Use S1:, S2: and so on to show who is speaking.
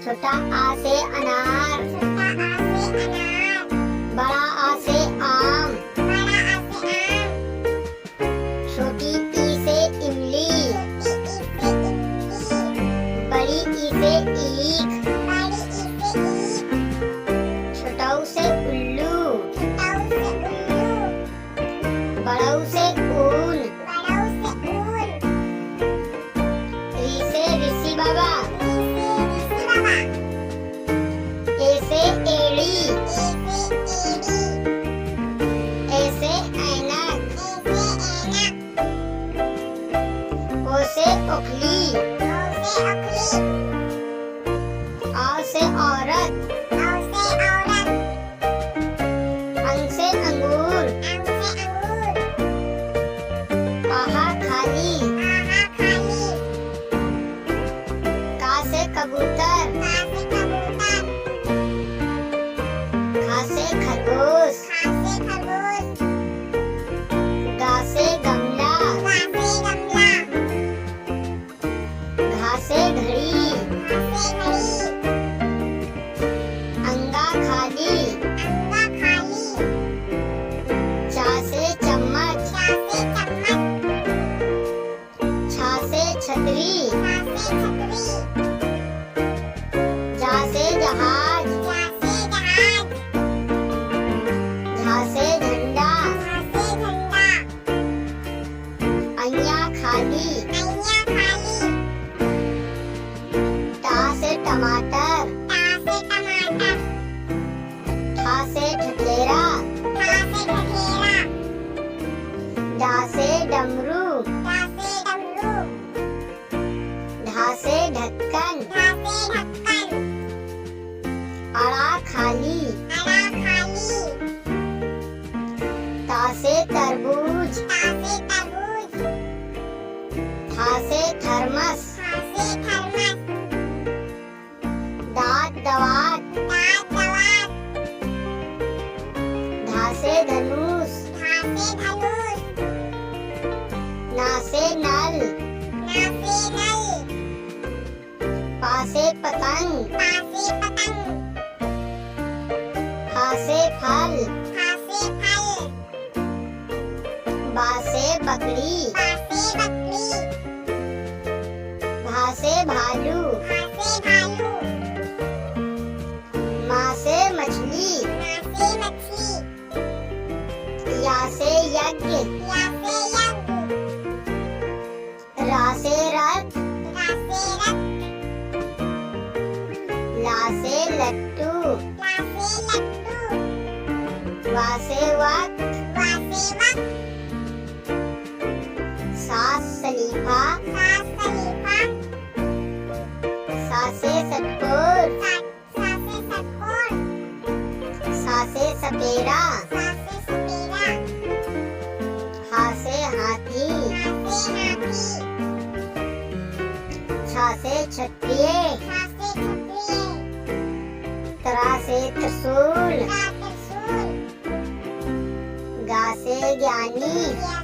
S1: छोटा आ से अनार,
S2: छोटा आ से अनार,
S1: बड़ा आ से आम,
S2: बड़ा आ से आम,
S1: छोटी ई से इमली,
S2: छोटी ई से इमली,
S1: बड़ी ई से ईख,
S2: बड़ी ई से ईख,
S1: छोटा ऊ से उल्लू,
S2: छोटा ऊ से उल्लू,
S1: बड़ा ऊ से ऊन,
S2: बड़ा ऊ से ऊन,
S1: री से ऋषि बाबा,
S2: री से ऋषि बाबा,
S1: ए से एड़ी,
S2: ए से एड़ी,
S1: ए से ऐनक,
S2: ए से ऐनक,
S1: ओ से ओखली,
S2: ओ से ओखली,
S1: आ से औरत,
S2: औ से औरत,
S1: अंग से अंगूर,
S2: अंग से अंगूर,
S1: आहा खाली,
S2: आहा खाली,
S1: का से कबूतर,
S2: का से कबूतर,
S1: खा से खरगोश,
S2: खा से खरगोश,
S1: गा से गमला,
S2: गा से गमला,
S1: घा से घड़ी,
S2: घा से घड़ी,
S1: अंगा खाली,
S2: अंगा खाली,
S1: चा से चम्मच,
S2: चा से चम्मच,
S1: छा से छतरी,
S2: छा से छतरी,
S1: जा से जहाज,
S2: जा से जहाज,
S1: झा से झंडा,
S2: झा से झंडा,
S1: अइया खाली,
S2: अइया खाली,
S1: टा से टमाटर,
S2: टा से टमाटर,
S1: ठा से ठठेरा,
S2: ठा से ठठेरा,
S1: डा से डमरू,
S2: ढा से डमरू,
S1: ढा से ढक्कन,
S2: ढा से ढक्कन,
S1: अड़ा खाली,
S2: अड़ा खाली,
S1: ता से तरबूज,
S2: ता से तरबूज,
S1: था से थर्मस,
S2: था से थर्मस,
S1: दांत दवात,
S2: दांत दवात,
S1: धा से धनुष,
S2: धा से धनुष,
S1: ना से नल,
S2: ना से नल,
S1: पा से पतंग,
S2: पा से पतंग,
S1: फा से फल,
S2: फा से फल,
S1: बा से बकरी,
S2: बा से बकरी,
S1: भा से भालू,
S2: भा से भालू,
S1: मा से मछली,
S2: मा से मछली,
S1: या से यज्ञ,
S2: या से यज्ञ,
S1: रा से रथ,
S2: रा से रथ,
S1: ला से लट्टू,
S2: ला से लड्डू,
S1: वा से वक्त,
S2: वा से वक्त,
S1: सा सलीफा,
S2: सा सलीफा,
S1: सा से सतपुर,
S2: सा से सतपुर,
S1: सा से सपेरा,
S2: सा से सपेरा,
S1: हा से हाथी,
S2: हा से हाथी,
S1: छा से क्षत्रिय,
S2: छा से क्षत्रिय,
S1: तरा से त्रिशूल,
S2: गा त्रिशूल,
S1: गा से ज्ञानी,
S2: ज्ञानी,